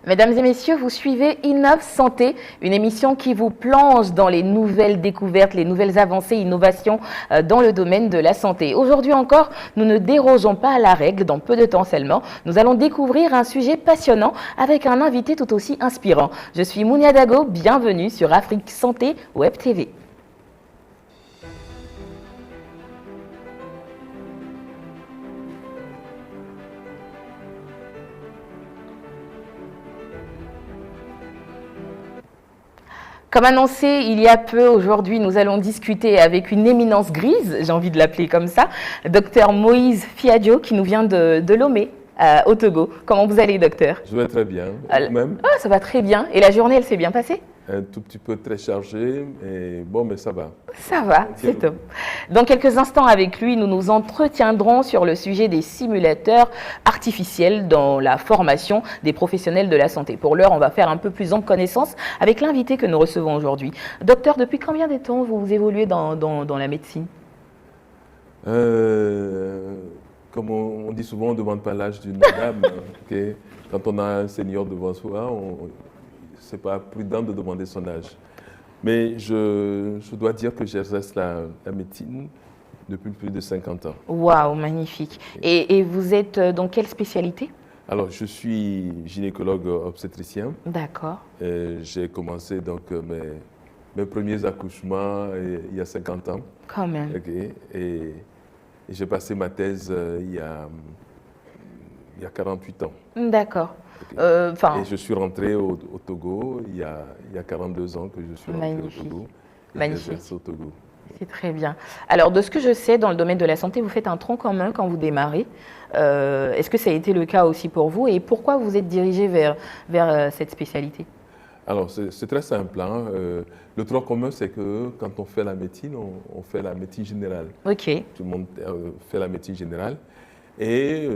Mesdames et messieurs, vous suivez Innov Santé, une émission qui vous plonge dans les nouvelles découvertes, les nouvelles avancées, innovations dans le domaine de la santé. Aujourd'hui encore, nous ne dérogeons pas à la règle, dans peu de temps seulement. Nous allons découvrir un sujet passionnant avec un invité tout aussi inspirant. Je suis Mounia Dago, bienvenue sur Afrique Santé Web TV. Comme annoncé il y a peu, aujourd'hui, nous allons discuter avec une éminence grise, j'ai envie de l'appeler comme ça, Dr Moïse Fiadio, qui nous vient de Lomé, au Togo. Comment vous allez, docteur? Je vais très bien. Vous-même? Ça va très bien. Et la journée, elle s'est bien passée? Un tout petit peu très chargé, et bon, mais ça va. Ça va, c'est top. Dans quelques instants avec lui, nous nous entretiendrons sur le sujet des simulateurs artificiels dans la formation des professionnels de la santé. Pour l'heure, on va faire un peu plus en connaissance avec l'invité que nous recevons aujourd'hui. Docteur, depuis combien de temps vous évoluez dans la médecine? Comme on dit souvent, on ne demande pas l'âge d'une dame. Okay? Quand on a un senior devant soi, ce n'est pas prudent de demander son âge. Mais je dois dire que j'exerce la médecine depuis plus de 50 ans. Waouh, magnifique. Et vous êtes dans quelle spécialité? Alors, je suis gynécologue obstétricien. D'accord. J'ai commencé donc mes premiers accouchements il y a 50 ans. Quand même. Okay. Et j'ai passé ma thèse il y a 48 ans. D'accord. Et je suis rentré au Togo il y a 42 ans que je suis rentré au Togo. Magnifique. Au Togo. C'est très bien. Alors, de ce que je sais, dans le domaine de la santé, vous faites un tronc commun quand vous démarrez. Est-ce que ça a été le cas aussi pour vous? Et pourquoi vous êtes dirigé vers cette spécialité? Alors, c'est très simple. Hein. Le tronc commun, c'est que quand on fait la médecine, on fait la médecine générale. OK. Tout le monde fait la médecine générale. Et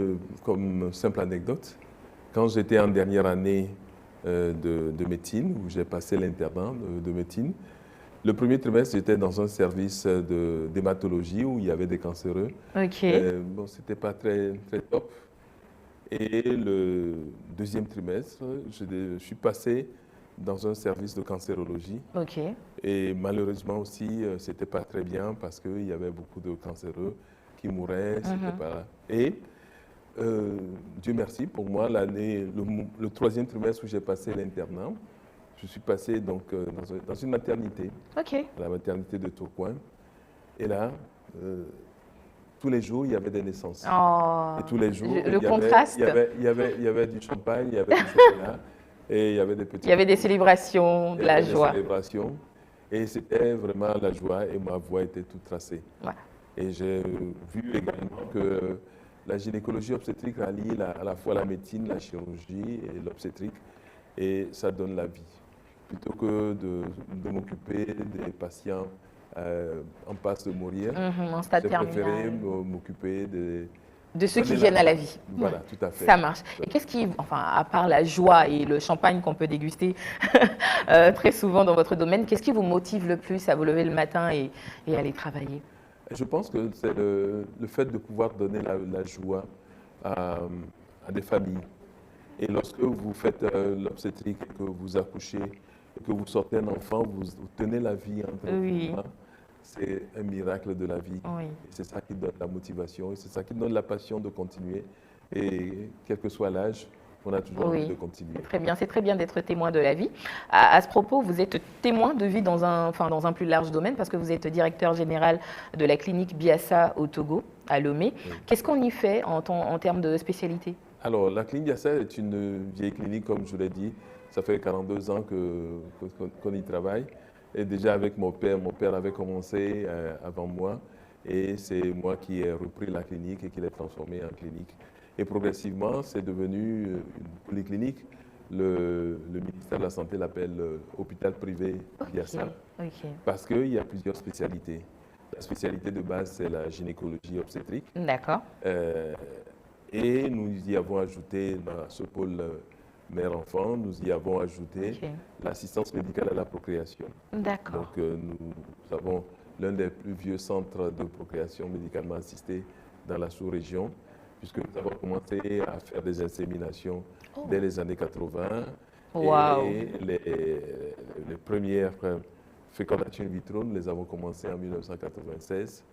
comme simple anecdote, quand j'étais en dernière année de médecine, où j'ai passé l'internat de médecine, le premier trimestre, j'étais dans un service d'hématologie où il y avait des cancéreux. OK. Bon, c'était pas très top. Et le deuxième trimestre, je suis passé dans un service de cancérologie. OK. Et malheureusement aussi, c'était pas très bien parce qu'il y avait beaucoup de cancéreux qui mouraient. Et Dieu merci, pour moi, le troisième trimestre où j'ai passé l'internat, je suis passé donc dans une maternité, OK. la maternité de Tourcoing. Et là, tous les jours, il y avait des naissances. Oh, et tous les jours, contraste. Il y avait du champagne, il y avait du chocolat, et il y avait des petits... Il y avait des célébrations, de la joie. Des célébrations, et c'était vraiment la joie, et ma voix était toute tracée. Ouais. Et j'ai vu également que la gynécologie obstétrique allie à la fois la médecine, la chirurgie et l'obstétrique, et ça donne la vie. Plutôt que de m'occuper des patients en passe de mourir, j'ai préféré m'occuper de ceux qui viennent à la vie. Voilà, tout à fait. Ça marche. Et qu'est-ce qui, enfin, à part la joie et le champagne qu'on peut déguster très souvent dans votre domaine, qu'est-ce qui vous motive le plus à vous lever le matin et aller travailler? Je pense que c'est le fait de pouvoir donner la joie à des familles. Et lorsque vous faites l'obstétrique, que vous accouchez, et que vous sortez un enfant, vous tenez la vie entre vos mains. C'est un miracle de la vie. Oui. C'est ça qui donne la motivation et c'est ça qui donne la passion de continuer. Et quel que soit l'âge, on a toujours envie de continuer. Très bien, c'est très bien d'être témoin de la vie. À ce propos, vous êtes témoin de vie dans un plus large domaine parce que vous êtes directeur général de la clinique Biassa au Togo, à Lomé. Oui. Qu'est-ce qu'on y fait en termes de spécialité? Alors, la clinique Biassa est une vieille clinique, comme je l'ai dit. Ça fait 42 ans qu'on y travaille. Et déjà avec mon père avait commencé avant moi. Et c'est moi qui ai repris la clinique et qui l'ai transformée en clinique. Et progressivement, c'est devenu une polyclinique. Le ministère de la Santé l'appelle hôpital privé Biassa. Okay. Parce qu'il y a plusieurs spécialités. La spécialité de base, c'est la gynécologie obstétrique. D'accord. Et nous y avons ajouté dans ce pôle mère-enfant, nous y avons ajouté l'assistance médicale à la procréation. D'accord. Donc nous avons l'un des plus vieux centres de procréation médicalement assistée dans la sous-région. puisque nous avons commencé à faire des inséminations Oh. dès les années 80. Waouh. Et les premières fécondations in vitro, nous les avons commencées en 1996.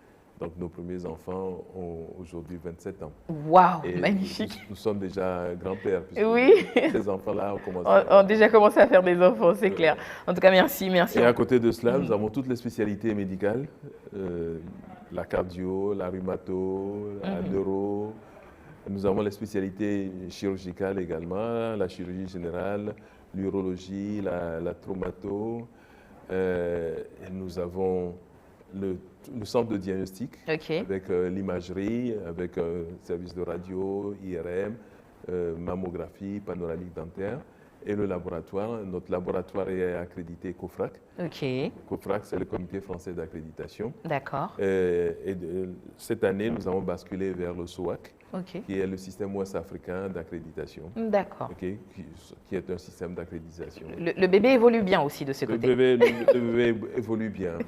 Donc nos premiers enfants ont aujourd'hui 27 ans. Waouh, Et magnifique. nous sommes déjà grands-pères, puisque Oui, ces enfants-là ont commencé on a déjà commencé à faire des enfants, c'est clair. En tout cas, merci, merci. Et à côté de cela, nous avons toutes les spécialités médicales, la cardio, la rhumato, la neuro. Nous avons les spécialités chirurgicales également, la chirurgie générale, l'urologie, la traumato. Et nous avons le centre de diagnostic Ok, avec l'imagerie, avec service de radio, IRM, mammographie, panoramique dentaire. Et le laboratoire, notre laboratoire est accrédité COFRAC. ok, COFRAC, c'est le comité français d'accréditation. d'accord. Cette année, nous avons basculé vers le SOAC, Ok, qui est le système ouest-africain d'accréditation, d'accord. qui est un système d'accréditation. Le bébé évolue bien aussi de ce Le côté. bébé évolue bien,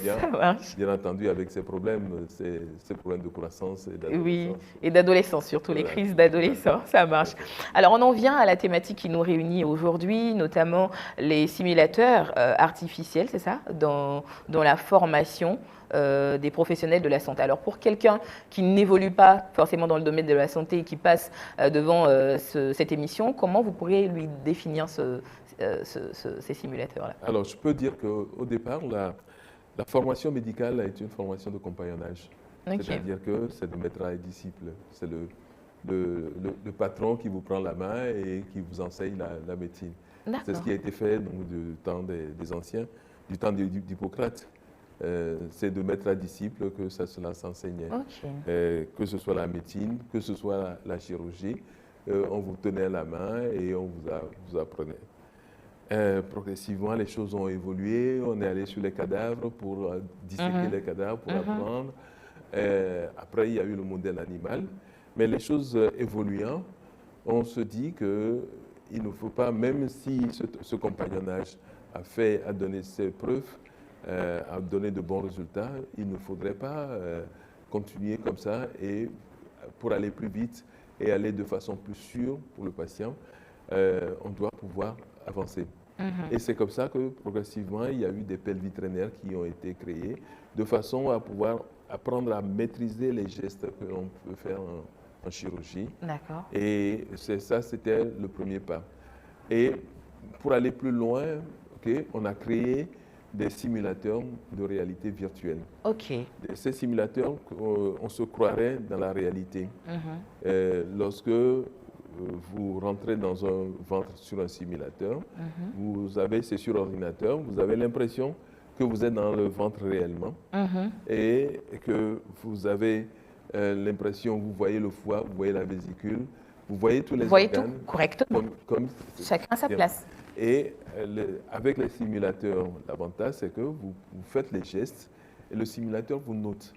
Ça marche. bien entendu avec ses problèmes de croissance et d'adolescence. Oui, et d'adolescence, surtout les Voilà. crises d'adolescence, ça marche. Alors, on en vient à la thématique qui nous réunit aujourd'hui, notamment les simulateurs artificiels, c'est ça, dans la formation des professionnels de la santé. Alors, pour quelqu'un qui n'évolue pas forcément dans le domaine de la santé et qui passe devant cette émission, comment vous pourriez lui définir ces simulateurs-là? Alors, je peux dire qu'au départ, la formation médicale est une formation de compagnonnage. Ok. C'est-à-dire que c'est de maître et disciple. C'est le patron qui vous prend la main et qui vous enseigne la médecine. C'est ce D'accord. qui a été fait donc, du temps des anciens, du temps d'Hippocrate. C'est de maître à disciple que cela s'enseignait. Ok. Que ce soit la médecine, que ce soit la chirurgie, on vous tenait la main et on vous apprenait. Progressivement, les choses ont évolué. On est allé sur les cadavres pour disséquer les cadavres, pour apprendre. Après, il y a eu le modèle animal. Mais les choses évoluant, on se dit qu'il ne faut pas, même si ce compagnonnage a donné ses preuves, a donné de bons résultats, il ne faudrait pas continuer comme ça et pour aller plus vite et aller de façon plus sûre pour le patient, on doit pouvoir avancer. Et c'est comme ça que progressivement, il y a eu des pelles vitrinaires qui ont été créées de façon à pouvoir apprendre à maîtriser les gestes que l'on peut faire en chirurgie. D'accord. Et ça, c'était le premier pas. Et pour aller plus loin, on a créé des simulateurs de réalité virtuelle. Ok. Ces simulateurs, on se croirait dans la réalité. Lorsque vous rentrez dans un ventre sur un simulateur, c'est sur ordinateur, vous avez l'impression que vous êtes dans le ventre réellement et que vous avez l'impression, vous voyez le foie, vous voyez la vésicule, vous voyez tous les Vous voyez organes. tout correctement. Chacun à sa place. Et avec les simulateurs, l'avantage, c'est que vous faites les gestes et le simulateur vous note.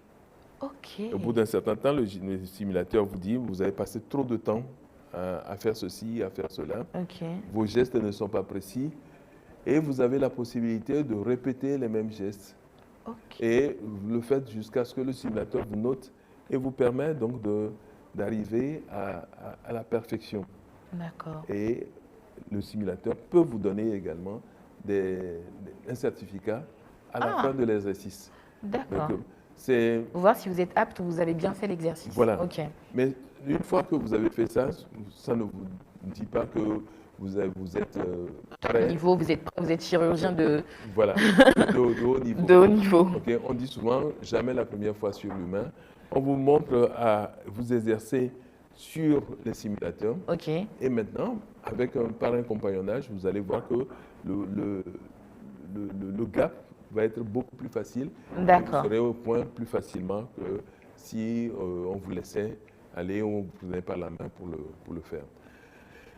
Ok. Au bout d'un certain temps, le simulateur vous dit, vous avez passé trop de temps à faire ceci, à faire cela. Ok. Vos gestes ne sont pas précis et vous avez la possibilité de répéter les mêmes gestes. Ok. Et vous le faites jusqu'à ce que le simulateur vous note et vous permet donc d'arriver à la perfection. D'accord. Et le simulateur peut vous donner également un certificat à la fin de l'exercice. D'accord. C'est Pour voir si vous êtes apte ou vous avez bien fait l'exercice. Voilà. Ok. Mais une fois que vous avez fait ça, ça ne vous dit pas que vous êtes prêt. Niveau, vous êtes chirurgien de Voilà, de haut niveau. haut niveau. Ok, on dit souvent jamais la première fois sur l'humain. On vous montre à vous exercer sur les simulateurs. Ok. Et maintenant, par un compagnonnage, vous allez voir que le gap va être beaucoup plus facile. D'accord. Vous serez au point plus facilement que si on vous laissait aller ou on ne vous prenait pas la main pour le faire.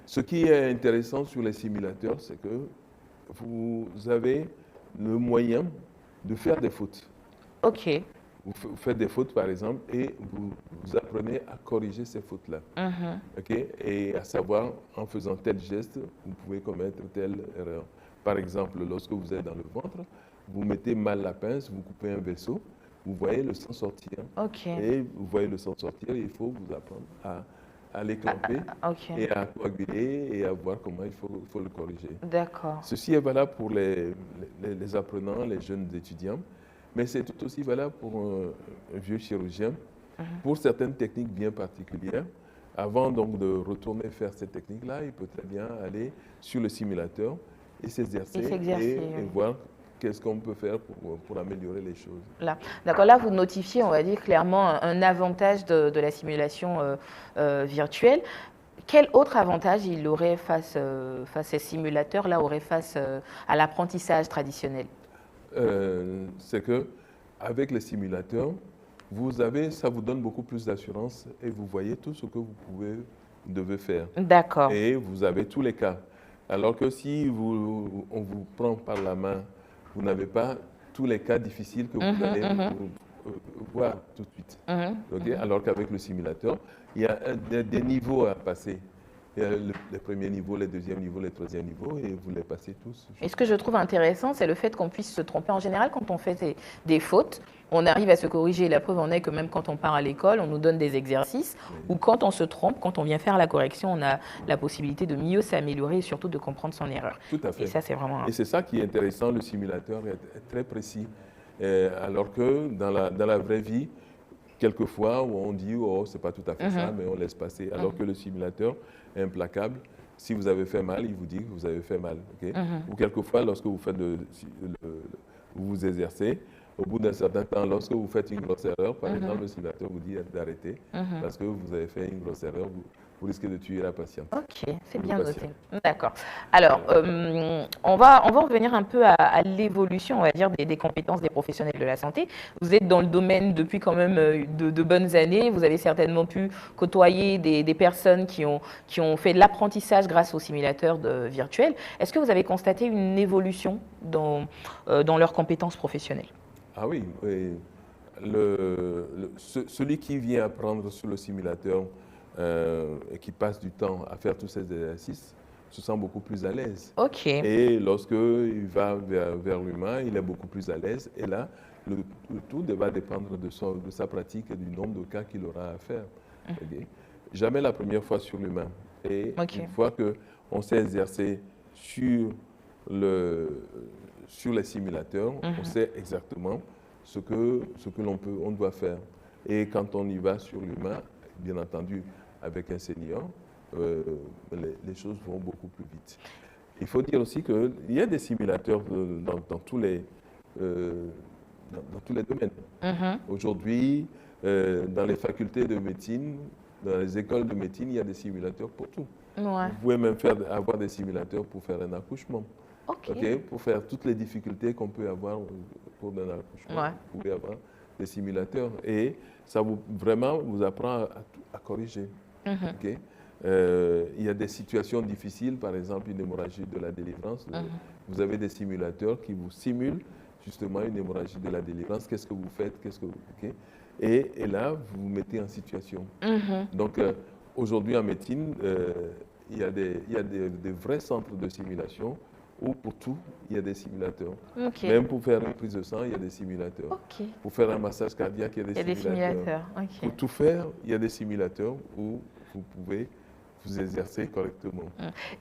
Ce qui est intéressant sur les simulateurs, c'est que vous avez le moyen de faire des fautes. Ok. Vous faites des fautes, par exemple, et vous apprenez à corriger ces fautes-là. Et à savoir, en faisant tel geste, vous pouvez commettre telle erreur. Par exemple, lorsque vous êtes dans le ventre, vous mettez mal la pince, vous coupez un vaisseau, vous voyez le sang sortir. Ok. Et vous voyez le sang sortir, il faut vous apprendre à l'éclamper Ok. et à coaguler et à voir comment il faut le corriger. D'accord. Ceci est valable pour les apprenants, les jeunes étudiants, mais c'est tout aussi valable pour un vieux chirurgien. Pour certaines techniques bien particulières, avant donc de retourner faire cette technique-là, il peut très bien aller sur le simulateur et s'exercer et voir qu'est-ce qu'on peut faire pour améliorer les choses. Là. D'accord, là, vous notifiez, on va dire, clairement un avantage de la simulation virtuelle. Quel autre avantage il aurait face à ces simulateurs-là, aurait face à l'apprentissage traditionnel? C'est qu'avec les simulateurs, ça vous donne beaucoup plus d'assurance et vous voyez tout ce que vous devez faire. D'accord. Et vous avez tous les cas. Alors que si on vous prend par la main, vous n'avez pas tous les cas difficiles que vous allez voir tout de suite. Okay? Alors qu'avec le simulateur, il y a des niveaux à passer. Il y a les premiers niveaux, les deuxièmes niveaux, les troisièmes niveaux, et vous les passez tous. Et ce que je trouve intéressant, c'est le fait qu'on puisse se tromper. En général, quand on fait des fautes, on arrive à se corriger. La preuve en est que même quand on part à l'école, on nous donne des exercices, ou quand on se trompe, quand on vient faire la correction, on a la possibilité de mieux s'améliorer et surtout de comprendre son erreur. Tout à fait. Et ça, c'est vraiment... Et c'est ça qui est intéressant, le simulateur est très précis. Alors que dans la vraie vie, quelquefois, on dit « oh, c'est pas tout à fait ça », mais on laisse passer. Alors que le simulateur est implacable. Si vous avez fait mal, il vous dit que vous avez fait mal. Okay? Ou quelquefois, lorsque vous faites vous vous exercez, au bout d'un certain temps, lorsque vous faites une grosse erreur, par exemple, le simulateur vous dit d'arrêter parce que vous avez fait une grosse erreur, vous risquez de tuer la patiente. Ok, c'est bien noté. D'accord. Alors, on va revenir un peu à l'évolution, on va dire, des compétences des professionnels de la santé. Vous êtes dans le domaine depuis quand même de bonnes années. Vous avez certainement pu côtoyer des personnes qui ont fait de l'apprentissage grâce aux simulateurs virtuels. Est-ce que vous avez constaté une évolution dans leurs compétences professionnelles? Ah oui, oui. Celui qui vient apprendre sur le simulateur et qui passe du temps à faire tous ces exercices se sent beaucoup plus à l'aise. Ok. Et lorsqu'il va vers l'humain, il est beaucoup plus à l'aise. Et là, le tout va dépendre de sa pratique et du nombre de cas qu'il aura à faire. Okay. Jamais la première fois sur l'humain. Et une fois qu'on s'est exercé sur les simulateurs, on sait exactement ce que on doit faire. Et quand on y va sur l'humain, bien entendu, avec un senior, les choses vont beaucoup plus vite. Il faut dire aussi qu'il y a des simulateurs dans tous les domaines. Aujourd'hui, dans les facultés de médecine, dans les écoles de médecine, il y a des simulateurs pour tout. Ouais. Vous pouvez même avoir des simulateurs pour faire un accouchement. Okay, pour faire toutes les difficultés qu'on peut avoir pour un accouchement, vous pouvez avoir des simulateurs et ça vraiment vous apprend à corriger. Okay? Il y a des situations difficiles, par exemple une hémorragie de la délivrance. Vous avez des simulateurs qui vous simulent justement une hémorragie de la délivrance. Qu'est-ce que vous faites? Okay? Et là, vous vous mettez en situation. Donc, aujourd'hui en médecine, il y a des vrais centres de simulation où pour tout, il y a des simulateurs. Même pour faire une prise de sang, il y a des simulateurs. Pour faire un massage cardiaque, il y a des simulateurs. Pour tout faire, il y a des simulateurs où vous pouvez vous exercer correctement.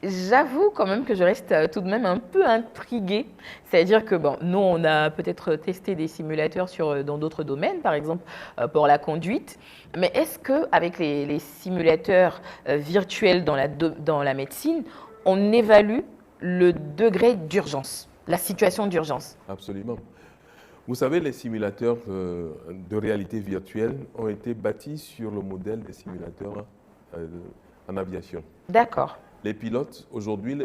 J'avoue quand même que je reste tout de même un peu intriguée. C'est-à-dire que bon, nous, on a peut-être testé des simulateurs dans d'autres domaines, par exemple pour la conduite. Mais est-ce qu'avec les simulateurs virtuels dans la médecine, on évalue le degré d'urgence, la situation d'urgence? Absolument. Vous savez, les simulateurs de réalité virtuelle ont été bâtis sur le modèle des simulateurs en aviation. D'accord. Les pilotes, aujourd'hui,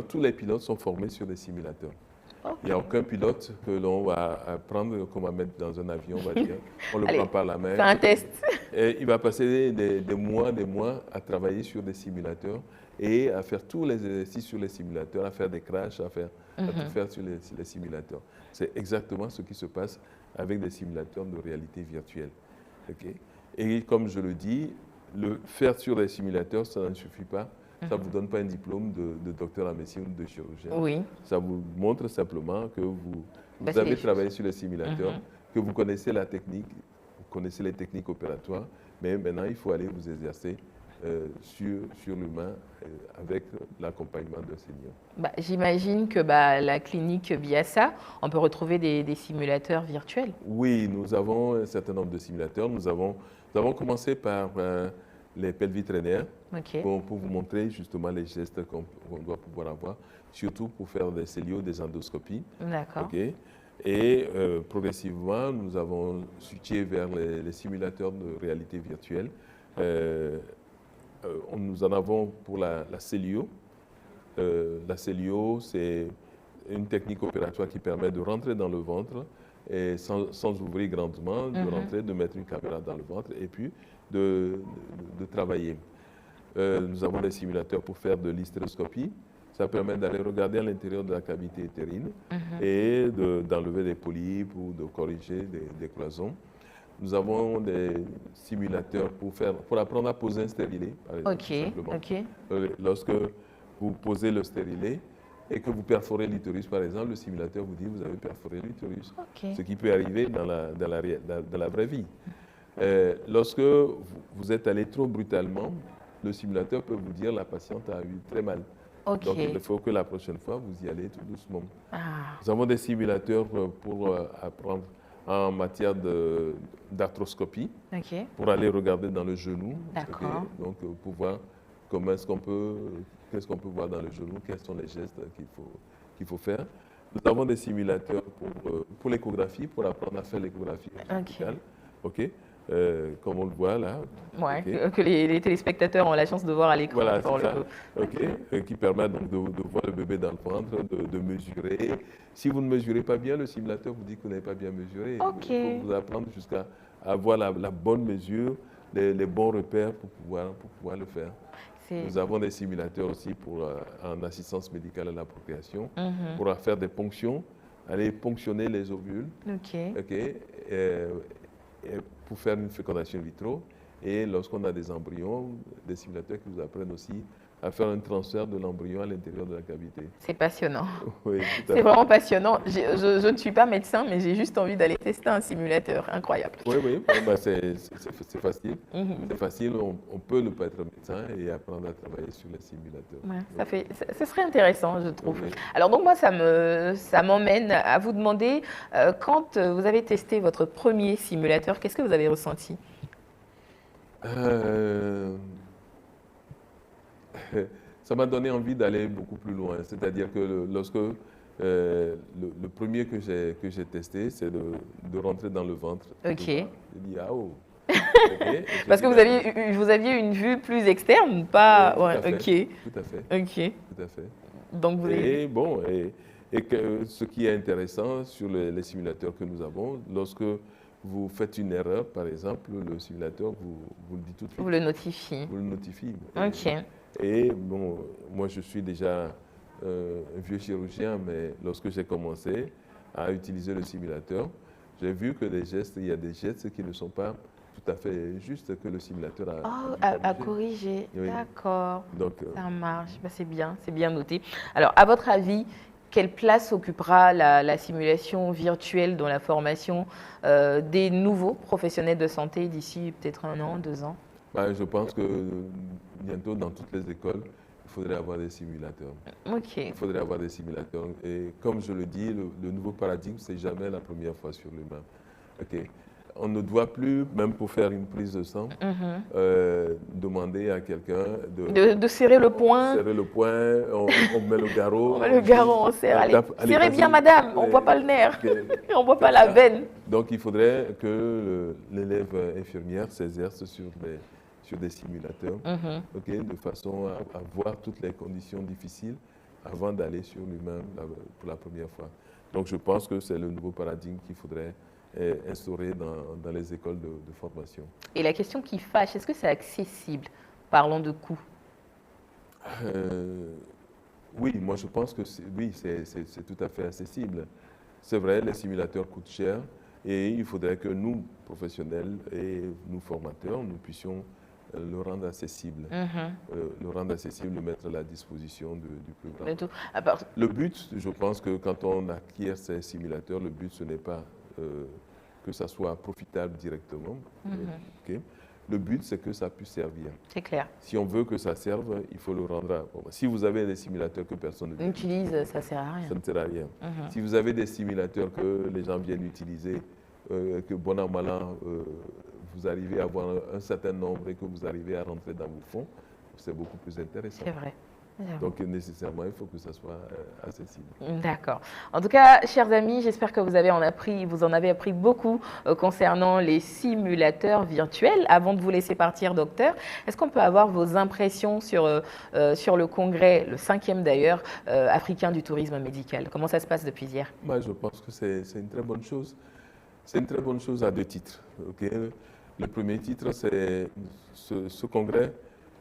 tous les pilotes sont formés sur des simulateurs. Il n'y a aucun pilote que l'on va prendre, qu'on va mettre dans un avion, on va dire. On le prend par la main. C'est un test. Et il va passer des mois à travailler sur des simulateurs et à faire tous les exercices sur les simulateurs, à faire des crashs, à tout faire sur les simulateurs. C'est exactement ce qui se passe avec des simulateurs de réalité virtuelle. Okay? Et comme je le dis, le faire sur les simulateurs, ça ne suffit pas. Ça ne vous donne pas un diplôme de docteur en médecine ou de chirurgien. Oui. Ça vous montre simplement que vous avez travaillé sur les simulateurs que vous connaissez la technique, vous connaissez les techniques opératoires, mais maintenant, il faut aller vous exercer sur l'humain avec l'accompagnement d'un senior. Bah, j'imagine que la clinique Biassa, on peut retrouver des simulateurs virtuels. Oui, nous avons un certain nombre de simulateurs. Nous avons commencé par les pelvitrainaires pour vous montrer justement les gestes qu'on doit pouvoir avoir, surtout pour faire des célios, des endoscopies. D'accord. Okay. Et progressivement, nous avons switché vers les simulateurs de réalité virtuelle. Nous en avons pour la célio. La célio, c'est une technique opératoire qui permet de rentrer dans le ventre et sans ouvrir grandement, de rentrer, de mettre une caméra dans le ventre et puis de travailler. Nous avons des simulateurs pour faire de l'hystéroscopie. Ça permet d'aller regarder à l'intérieur de la cavité utérine et d'enlever des polypes ou de corriger des cloisons. Nous avons des simulateurs pour apprendre à poser un stérilet, par exemple, simplement. Lorsque vous posez le stérilet et que vous perforez l'utérus, par exemple, le simulateur vous dit que vous avez perforé l'utérus, ce qui peut arriver dans la vraie vie. Lorsque vous êtes allé trop brutalement, le simulateur peut vous dire que la patiente a eu très mal. Donc, il faut que la prochaine fois, vous y allez tout doucement. Nous avons des simulateurs pour apprendre en matière d'arthroscopie, pour aller regarder dans le genou. Donc, pour voir qu'est-ce qu'on peut voir dans le genou, quels sont les gestes qu'il faut faire. Nous avons des simulateurs pour l'échographie, pour apprendre à faire l'échographie médicale. Comme on le voit là. Que les téléspectateurs ont la chance de voir à l'écran. Voilà, c'est ça. Qui permet donc de voir le bébé dans le ventre, de mesurer. Si vous ne mesurez pas bien, le simulateur vous dit que vous n'avez pas bien mesuré. Il faut vous apprendre jusqu'à avoir la bonne mesure, les bons repères pour pouvoir le faire. Nous avons des simulateurs aussi en assistance médicale à la procréation, pour faire des ponctions, aller ponctionner les ovules. Pour faire une fécondation in vitro. Et lorsqu'on a des embryons, des simulateurs qui vous apprennent aussi à faire un transfert de l'embryon à l'intérieur de la cavité. C'est passionnant. Oui, c'est vraiment passionnant. Je ne suis pas médecin, mais j'ai juste envie d'aller tester un simulateur. Incroyable. Oui, c'est facile. C'est facile, on peut ne pas être médecin et apprendre à travailler sur les simulateurs. Ce serait intéressant, je trouve. Alors donc moi, ça m'emmène à vous demander, quand vous avez testé votre premier simulateur, qu'est-ce que vous avez ressenti ? Ça m'a donné envie d'aller beaucoup plus loin. C'est-à-dire que lorsque le premier que j'ai testé, c'est de rentrer dans le ventre. J'ai dit, ah oh. Parce que vous aviez une vue plus externe, pas. Tout à fait. Donc vous avez... Et ce qui est intéressant sur les simulateurs que nous avons, lorsque vous faites une erreur, par exemple, le simulateur vous le dit tout de suite. Vous le notifiez. Vous le notifiez. Et bon, moi je suis déjà un vieux chirurgien, mais lorsque j'ai commencé à utiliser le simulateur, j'ai vu que il y a des gestes qui ne sont pas tout à fait justes, que le simulateur a corrigé. D'accord. Ça marche. C'est bien noté. Alors, à votre avis, quelle place occupera la simulation virtuelle dans la formation des nouveaux professionnels de santé d'ici peut-être 1 an, 2 ans ? Je pense que bientôt, dans toutes les écoles, il faudrait avoir des simulateurs. Il faudrait avoir des simulateurs. Et comme je le dis, le nouveau paradigme, c'est jamais la première fois sur l'humain. On ne doit plus, même pour faire une prise de sang, demander à quelqu'un de serrer le poing. Serrer le poing, on met le garrot. On met le garrot, on serre. Serrez bien, madame, on ne voit pas le nerf, on ne voit pas la veine. Donc, il faudrait que l'élève infirmière s'exerce sur des simulateurs, de façon à voir toutes les conditions difficiles avant d'aller sur l'humain pour la première fois. Donc, je pense que c'est le nouveau paradigme qu'il faudrait instauré dans les écoles de formation. Et la question qui fâche, est-ce que c'est accessible? Parlons de coûts. Oui, moi je pense que c'est tout à fait accessible. C'est vrai, les simulateurs coûtent cher et il faudrait que nous, professionnels et nous, formateurs, nous puissions le rendre accessible. Le mettre à la disposition du plus grand. Le but, je pense que quand on acquiert ces simulateurs, le but ce n'est pas que ça soit profitable directement. Ok. Le but, c'est que ça puisse servir. C'est clair. Si on veut que ça serve, il faut le rendre. Bon, si vous avez des simulateurs que personne n'utilise, ça ne sert à rien. Ça ne sert à rien. Si vous avez des simulateurs que les gens viennent utiliser, que bon an, mal an, vous arrivez à avoir un certain nombre et que vous arrivez à rentrer dans vos fonds, c'est beaucoup plus intéressant. C'est vrai. Donc, nécessairement, il faut que ça soit accessible. D'accord. En tout cas, chers amis, j'espère que vous en avez appris beaucoup concernant les simulateurs virtuels. Avant de vous laisser partir, docteur, est-ce qu'on peut avoir vos impressions sur le congrès, le 5e d'ailleurs, africain du tourisme médical? Comment ça se passe depuis hier? Moi, je pense que c'est une très bonne chose. C'est une très bonne chose à 2 titres. Okay? Le premier titre, c'est ce congrès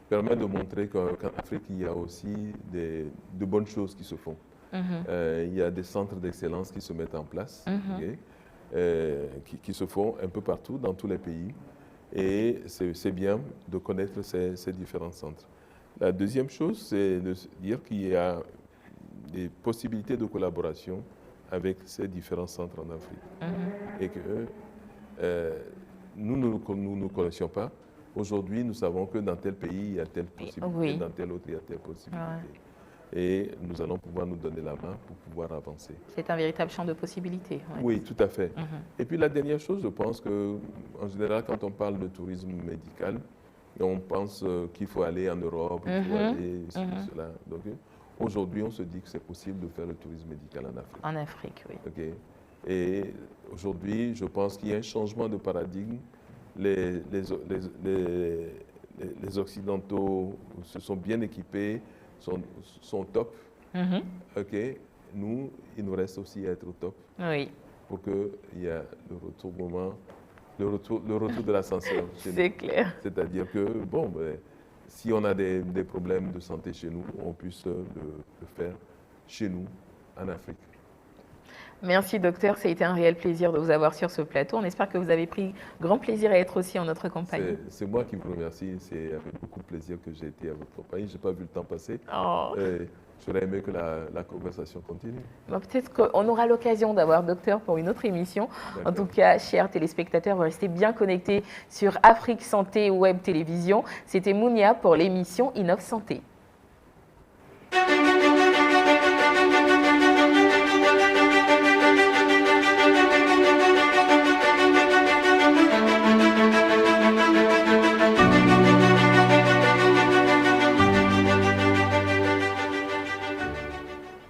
permet de montrer qu'en Afrique, il y a aussi de bonnes choses qui se font. Il y a des centres d'excellence qui se mettent en place, qui se font un peu partout, dans tous les pays. Et c'est bien de connaître ces différents centres. La deuxième chose, c'est de dire qu'il y a des possibilités de collaboration avec ces différents centres en Afrique. Et que nous ne connaissions pas. Aujourd'hui, nous savons que dans tel pays, il y a telle possibilité, dans tel autre, il y a telle possibilité. Et nous allons pouvoir nous donner la main pour pouvoir avancer. C'est un véritable champ de possibilités. Oui, tout à fait. Et puis la dernière chose, je pense qu'en général, quand on parle de tourisme médical, on pense qu'il faut aller en Europe, il faut aller cela. Donc, aujourd'hui, on se dit que c'est possible de faire le tourisme médical en Afrique. En Afrique, oui. Okay. Et aujourd'hui, je pense qu'il y a un changement de paradigme. Les Occidentaux se sont bien équipés, sont top. Okay. Nous, il nous reste aussi à être au top. Oui. Pour qu'il y ait le retour de l'ascenseur. C'est clair. C'est-à-dire que, bon, si on a des problèmes de santé chez nous, on puisse le faire chez nous, en Afrique. Merci docteur, ça a été un réel plaisir de vous avoir sur ce plateau. On espère que vous avez pris grand plaisir à être aussi en notre compagnie. C'est moi qui vous remercie, c'est avec beaucoup de plaisir que j'ai été à votre compagnie. Je n'ai pas vu le temps passer. J'aurais aimé que la conversation continue. Peut-être qu'on aura l'occasion d'avoir docteur pour une autre émission. En tout cas, chers téléspectateurs, vous restez bien connectés sur Afrique Santé Web Télévision. C'était Mounia pour l'émission Innov Santé.